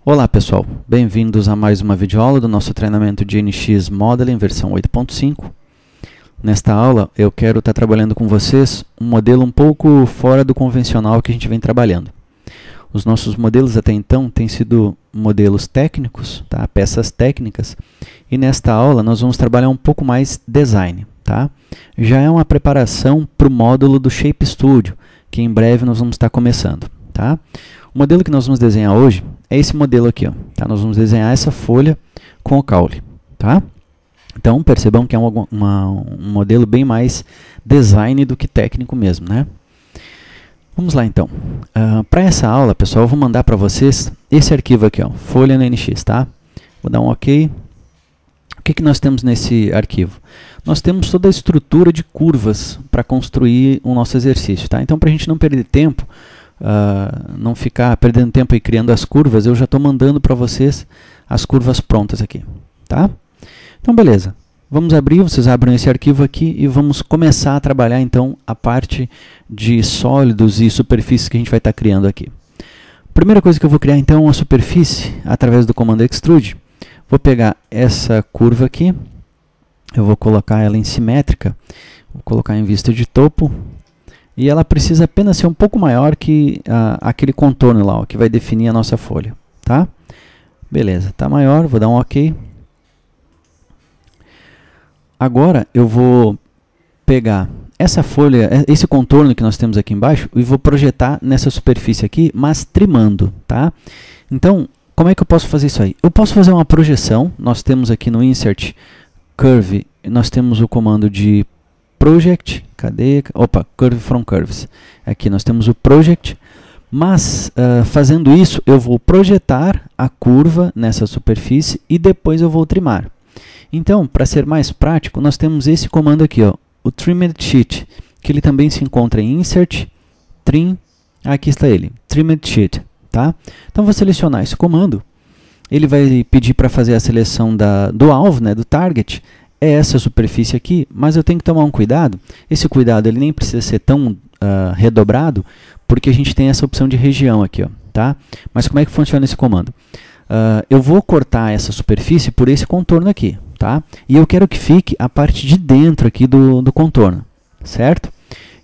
Olá pessoal, bem-vindos a mais uma videoaula do nosso treinamento de NX Modeling versão 8.5. Nesta aula eu quero estar trabalhando com vocês um modelo um pouco fora do convencional que a gente vem trabalhando. Os nossos modelos até então têm sido modelos técnicos, tá? Peças técnicas, e nesta aula nós vamos trabalhar um pouco mais design. Tá? Já é uma preparação para o módulo do Shape Studio, que em breve nós vamos estar começando. Tá? O modelo que nós vamos desenhar hoje é esse modelo aqui. Ó, tá? Nós vamos desenhar essa folha com o caule. Tá? Então, percebam que é um modelo bem mais design do que técnico mesmo. Né? Vamos lá, então. Para essa aula, pessoal, eu vou mandar para vocês esse arquivo aqui, ó, folha no NX. Tá? Vou dar um OK. O que nós temos nesse arquivo? Nós temos toda a estrutura de curvas para construir o nosso exercício. Tá? Então, para a gente não perder tempo, não ficar perdendo tempo e criando as curvas, eu já estou mandando para vocês as curvas prontas aqui. Tá? Então, beleza. Vamos abrir, vocês abrem esse arquivo aqui e vamos começar a trabalhar, então, a parte de sólidos e superfícies que a gente vai estar criando aqui. Primeira coisa que eu vou criar, então, é uma superfície através do comando Extrude. Vou pegar essa curva aqui, eu vou colocar ela em simétrica, vou colocar em vista de topo, e ela precisa apenas ser um pouco maior que aquele contorno lá, ó, que vai definir a nossa folha. Tá? Beleza, está maior, vou dar um OK. Agora eu vou pegar essa folha, esse contorno que nós temos aqui embaixo, e vou projetar nessa superfície aqui, mas trimando. Tá? Então, como é que eu posso fazer isso aí? Eu posso fazer uma projeção. Nós temos aqui no Insert Curve, nós temos o comando de Project. Cadê? Opa, Curve from Curves. Aqui nós temos o Project. Mas, fazendo isso, eu vou projetar a curva nessa superfície e depois eu vou trimar. Então, para ser mais prático, nós temos esse comando aqui, ó, o Trimmed Sheet, que ele também se encontra em Insert, Trim. Aqui está ele, Trimmed Sheet. Tá? Então, vou selecionar esse comando. Ele vai pedir para fazer a seleção do alvo, né, do target. É essa superfície aqui, mas eu tenho que tomar um cuidado. Esse cuidado ele nem precisa ser tão redobrado, porque a gente tem essa opção de região aqui. Ó, tá? Mas como é que funciona esse comando? Eu vou cortar essa superfície por esse contorno aqui. Tá? E eu quero que fique a parte de dentro aqui do contorno. Certo?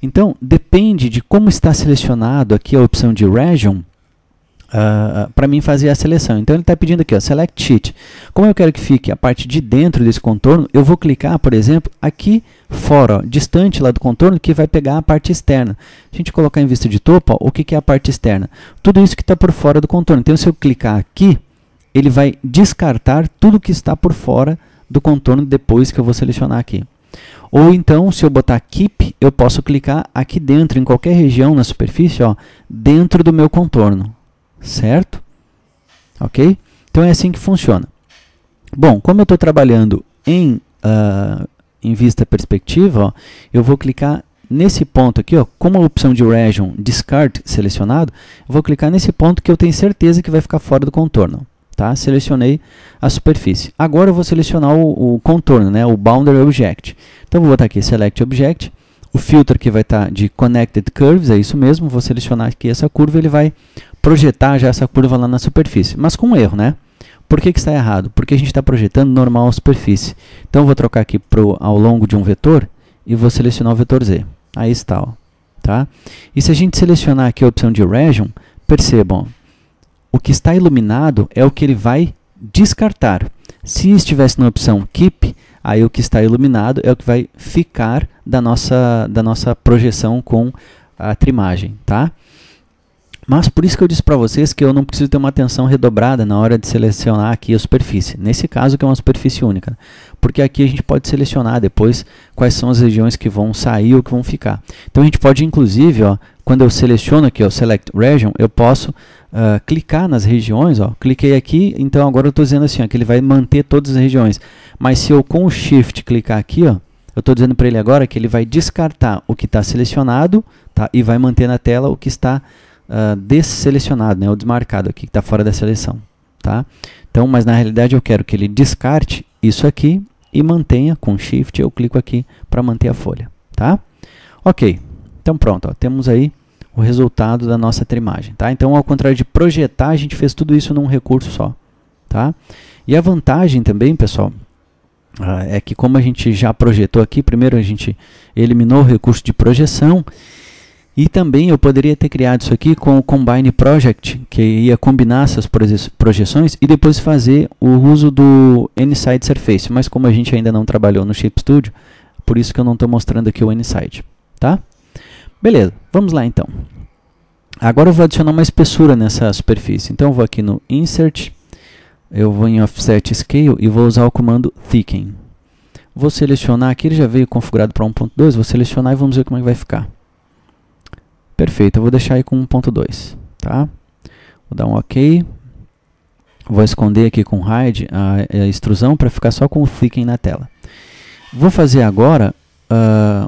Então, depende de como está selecionado aqui a opção de Region, para mim fazer a seleção. Então ele está pedindo aqui, ó, Select Sheet. Como eu quero que fique a parte de dentro desse contorno, eu vou clicar, por exemplo, aqui fora, ó, distante lá do contorno, que vai pegar a parte externa. Se a gente colocar em vista de topo, ó, o que é a parte externa? Tudo isso que está por fora do contorno. Então se eu clicar aqui, ele vai descartar tudo que está por fora do contorno depois que eu vou selecionar aqui. Ou então, se eu botar Keep, eu posso clicar aqui dentro, em qualquer região na superfície, ó, dentro do meu contorno. Certo? Ok? Então é assim que funciona. Bom, como eu estou trabalhando em vista perspectiva, ó, eu vou clicar nesse ponto aqui, ó, como a opção de Region Discard selecionado, eu vou clicar nesse ponto que eu tenho certeza que vai ficar fora do contorno. Tá? Selecionei a superfície. Agora eu vou selecionar o contorno, né? O Boundary Object. Então vou botar aqui Select Object. O filtro que vai estar de Connected Curves, é isso mesmo. Vou selecionar aqui essa curva, ele vai projetar já essa curva lá na superfície. Mas com um erro, né? Por que está errado? Porque a gente está projetando normal a superfície. Então, eu vou trocar aqui ao longo de um vetor e vou selecionar o vetor Z. Aí está. Ó, tá? E se a gente selecionar aqui a opção de Region, percebam, ó, o que está iluminado é o que ele vai descartar. Se estivesse na opção Keep, aí o que está iluminado é o que vai ficar da nossa projeção com a trimagem. Tá? Mas por isso que eu disse para vocês que eu não preciso ter uma atenção redobrada na hora de selecionar aqui a superfície. Nesse caso que é uma superfície única. Porque aqui a gente pode selecionar depois quais são as regiões que vão sair ou que vão ficar. Então a gente pode inclusive, ó, quando eu seleciono aqui o Select Region, eu posso clicar nas regiões. Ó, cliquei aqui, então agora eu estou dizendo assim, ó, que ele vai manter todas as regiões. Mas se eu com o Shift clicar aqui, ó, eu estou dizendo para ele agora que ele vai descartar o que está selecionado, tá, e vai manter na tela o que está desselecionado, né, ou desmarcado aqui, que está fora da seleção. Tá? Então, mas na realidade eu quero que ele descarte isso aqui e mantenha com Shift, eu clico aqui para manter a folha. Tá? Ok, então pronto, ó, temos aí o resultado da nossa trimagem, tá? Então, ao contrário de projetar, a gente fez tudo isso num recurso só, tá? E a vantagem também, pessoal, é que como a gente já projetou aqui, primeiro a gente eliminou o recurso de projeção, e também eu poderia ter criado isso aqui com o Combine Project, que ia combinar essas projeções e depois fazer o uso do N-Side Surface, mas como a gente ainda não trabalhou no Shape Studio, por isso que eu não estou mostrando aqui o N-Side, tá? Beleza, vamos lá então. Agora eu vou adicionar uma espessura nessa superfície, então eu vou aqui no Insert, eu vou em Offset Scale e vou usar o comando Thicken. Vou selecionar aqui, ele já veio configurado para 1.2, vou selecionar e vamos ver como é que vai ficar. Perfeito, eu vou deixar aí com 1.2, tá? Vou dar um OK. Vou esconder aqui com Hide a extrusão para ficar só com o Thicken na tela. Vou fazer agora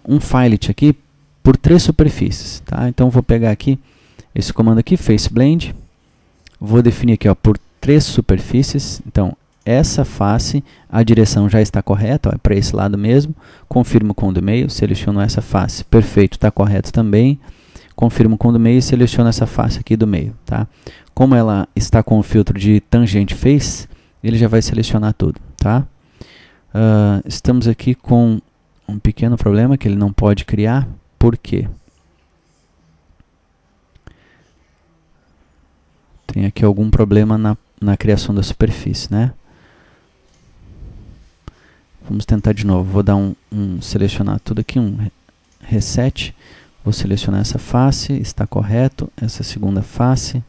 um Fillet aqui por 3 superfícies, tá? Então vou pegar aqui esse comando aqui, Face Blend. Vou definir aqui, ó, por 3 superfícies. Então, essa face, a direção já está correta, ó, é para esse lado mesmo. Confirmo com o do meio, seleciono essa face. Perfeito, está correto também. Confirmo com o do meio e seleciono essa face aqui do meio, tá? Como ela está com o filtro de Tangent Face, ele já vai selecionar tudo, tá? Estamos aqui com um pequeno problema que ele não pode criar. Por quê? Tem aqui algum problema na criação da superfície, né? Vamos tentar de novo. Vou dar selecionar tudo aqui, um reset. Vou selecionar essa face, está correto. Essa segunda face.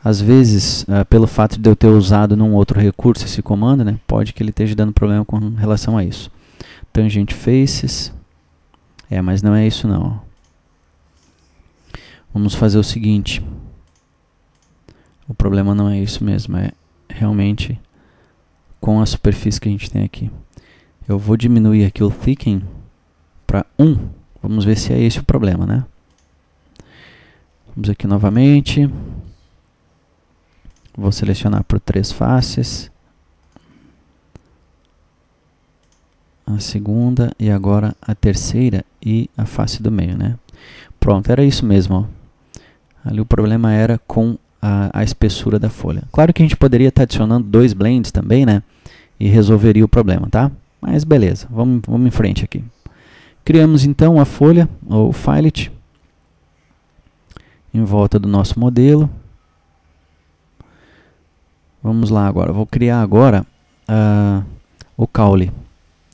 Às vezes, pelo fato de eu ter usado num outro recurso esse comando, né, pode que ele esteja dando problema com relação a isso. Tangent Faces. Mas não é isso não. Vamos fazer o seguinte. O problema não é isso mesmo, é realmente com a superfície que a gente tem aqui. Eu vou diminuir aqui o Thicken para 1. Vamos ver se é esse o problema, né? Vamos aqui novamente. Vou selecionar por 3 faces. A segunda e agora a terceira e a face do meio, né? Pronto, era isso mesmo, ó. Ali o problema era com a espessura da folha. Claro que a gente poderia estar adicionando 2 blends também, né? E resolveria o problema, tá? Mas beleza, vamos em frente aqui. Criamos então a folha, ou Fillet, em volta do nosso modelo. Vamos lá agora, vou criar agora o caule.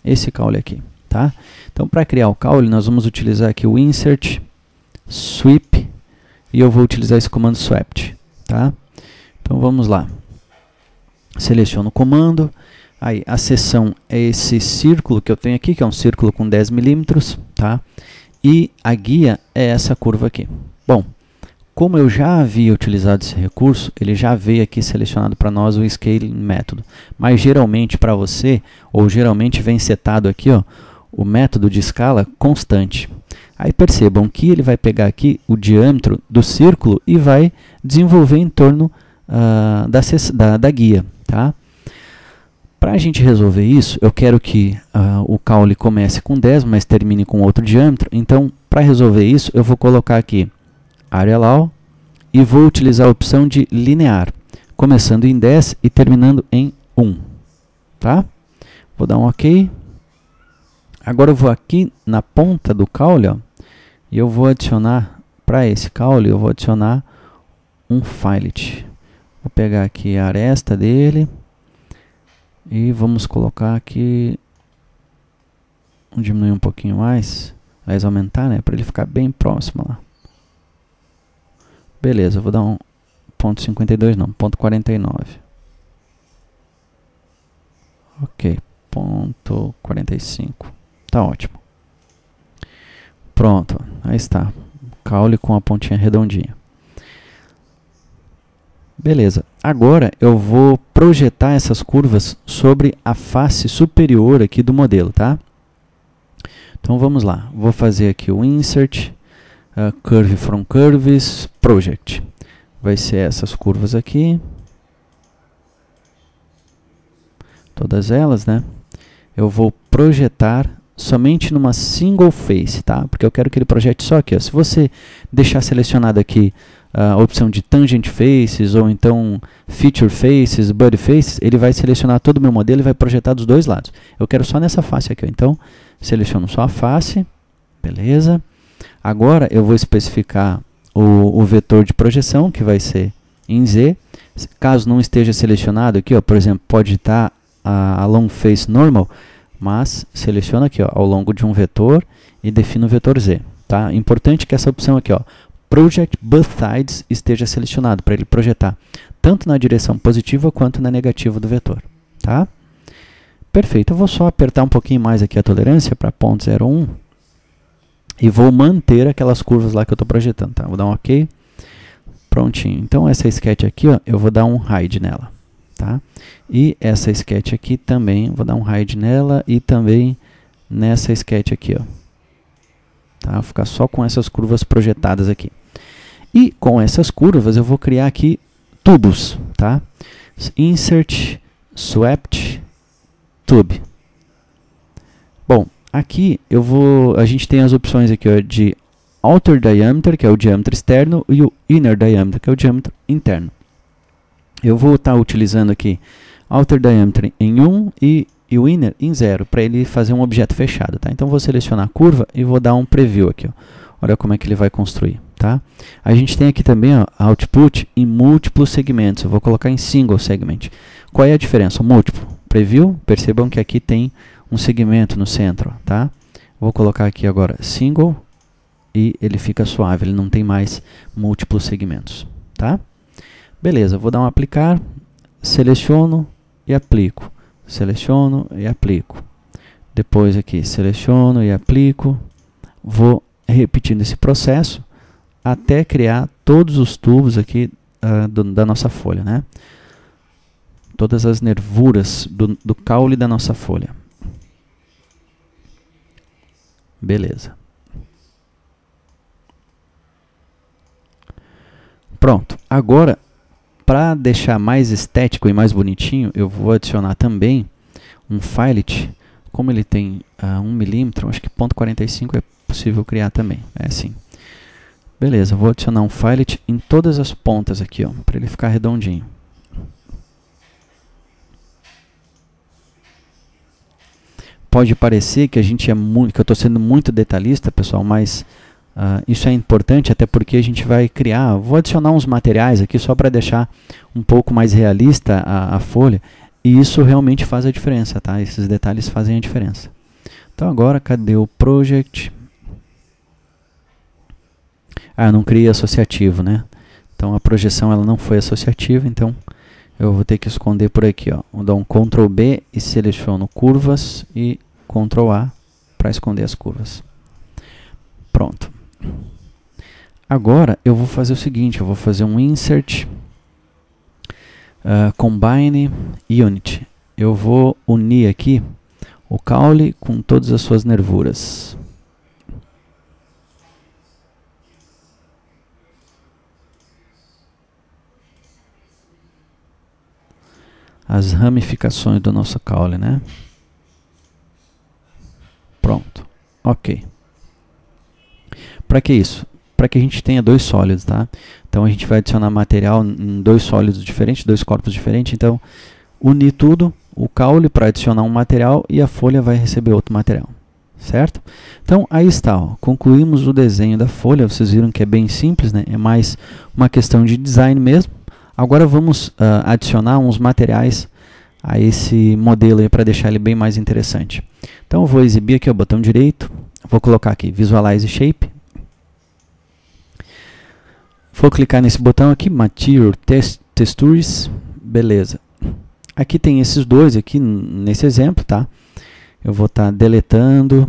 Esse caule aqui, tá? Então, para criar o caule, nós vamos utilizar aqui o Insert, Sweep, e eu vou utilizar esse comando Swept, tá? Então, vamos lá. Seleciono o comando. Aí, a seção é esse círculo que eu tenho aqui, que é um círculo com 10 milímetros, tá? E a guia é essa curva aqui. Bom, como eu já havia utilizado esse recurso, ele já veio aqui selecionado para nós o Scaling método. Mas geralmente para você, ou geralmente vem setado aqui, ó, o método de escala constante. Aí percebam que ele vai pegar aqui o diâmetro do círculo e vai desenvolver em torno da guia, tá? Para a gente resolver isso, eu quero que o caule comece com 10, mas termine com outro diâmetro. Então, para resolver isso, eu vou colocar aqui Area Allow e vou utilizar a opção de linear, começando em 10 e terminando em 1. Tá? Vou dar um OK. Agora eu vou aqui na ponta do caule, ó, e eu vou adicionar, para esse caule, eu vou adicionar um Fillet. Vou pegar aqui a aresta dele. E vamos colocar aqui, vamos diminuir um pouquinho mais, aliás, aumentar, né, para ele ficar bem próximo lá. Beleza, eu vou dar um ponto 52, não, ponto 49. Ok, ponto 45, tá ótimo. Pronto, aí está, caule com a pontinha redondinha. Beleza, agora eu vou projetar essas curvas sobre a face superior aqui do modelo, tá? Então vamos lá, vou fazer aqui o Insert, Curve from Curves, Project. Vai ser essas curvas aqui. Todas elas, né? Eu vou projetar somente numa single face, tá? Porque eu quero que ele projete só aqui, ó. Se você deixar selecionado aqui a opção de Tangent Faces, ou então Feature Faces, Body Faces, ele vai selecionar todo o meu modelo e vai projetar dos dois lados. Eu quero só nessa face aqui, ó. Então, seleciono só a face, beleza. Agora, eu vou especificar o vetor de projeção, que vai ser em Z. Caso não esteja selecionado aqui, ó, por exemplo, pode estar a long face normal, mas seleciona aqui, ó, ao longo de um vetor e defino o vetor Z. Tá? Importante que essa opção aqui, ó, Project Both Sides, esteja selecionado para ele projetar tanto na direção positiva quanto na negativa do vetor. Tá? Perfeito, eu vou só apertar um pouquinho mais aqui a tolerância para 0.01 e vou manter aquelas curvas lá que eu estou projetando. Tá? Vou dar um OK. Prontinho. Então essa sketch aqui, ó, eu vou dar um hide nela. Tá? E essa sketch aqui também, vou dar um hide nela e também nessa sketch aqui, ó. Tá? Vou ficar só com essas curvas projetadas aqui. E com essas curvas eu vou criar aqui tubos, tá? Insert, Swept, Tube. Bom, aqui a gente tem as opções aqui, ó, de Outer Diameter, que é o diâmetro externo, e o Inner Diameter, que é o diâmetro interno. Eu vou estar utilizando aqui Outer Diameter em 1 e o Inner em 0, para ele fazer um objeto fechado. Tá? Então, vou selecionar a curva e vou dar um preview aqui. Ó. Olha como é que ele vai construir. Tá? A gente tem aqui também, ó, Output em múltiplos segmentos. Eu vou colocar em Single Segment. Qual é a diferença? O múltiplo. Preview, percebam que aqui tem um segmento no centro. Tá? Vou colocar aqui agora Single e ele fica suave, ele não tem mais múltiplos segmentos. Tá? Beleza, vou dar um aplicar, seleciono e aplico. Seleciono e aplico. Depois aqui, seleciono e aplico. Vou repetindo esse processo até criar todos os tubos aqui da nossa folha, né? Todas as nervuras do caule da nossa folha. Beleza. Pronto. Agora, para deixar mais estético e mais bonitinho, eu vou adicionar também um filet. Como ele tem 1 milímetro, acho que 0.45 é possível criar também. É assim. Beleza, vou adicionar um filet em todas as pontas aqui, para ele ficar redondinho. Pode parecer que que eu estou sendo muito detalhista, pessoal, mas isso é importante, até porque a gente vai criar, vou adicionar uns materiais aqui só para deixar um pouco mais realista a folha, e isso realmente faz a diferença, tá? Esses detalhes fazem a diferença. Então agora, cadê o Project? Eu não criei associativo, né? Então a projeção ela não foi associativa, então eu vou ter que esconder por aqui, ó. Vou dar um Ctrl B e seleciono curvas e Ctrl A para esconder as curvas. Pronto. Agora eu vou fazer o seguinte, eu vou fazer um Insert, Combine Unit. Eu vou unir aqui o caule com todas as suas nervuras. As ramificações do nosso caule, né? Pronto. Ok. Para que isso? Para que a gente tenha dois sólidos, tá? Então a gente vai adicionar material em dois sólidos diferentes, dois corpos diferentes. Então, unir tudo, o caule para adicionar um material e a folha vai receber outro material. Certo? Então, aí está. Ó. Concluímos o desenho da folha. Vocês viram que é bem simples, né? É mais uma questão de design mesmo. Agora vamos adicionar uns materiais a esse modelo para deixar ele bem mais interessante. Então eu vou exibir aqui o botão direito, vou colocar aqui Visualize Shape. Vou clicar nesse botão aqui, Material Textures, beleza. Aqui tem esses dois aqui nesse exemplo, tá? Eu vou estar deletando.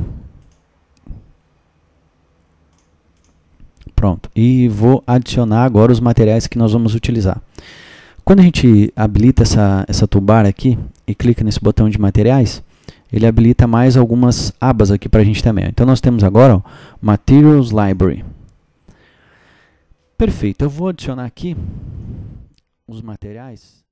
Pronto, e vou adicionar agora os materiais que nós vamos utilizar. Quando a gente habilita essa toolbar aqui e clica nesse botão de materiais, ele habilita mais algumas abas aqui para a gente também. Então nós temos agora, ó, Materials Library. Perfeito, eu vou adicionar aqui os materiais.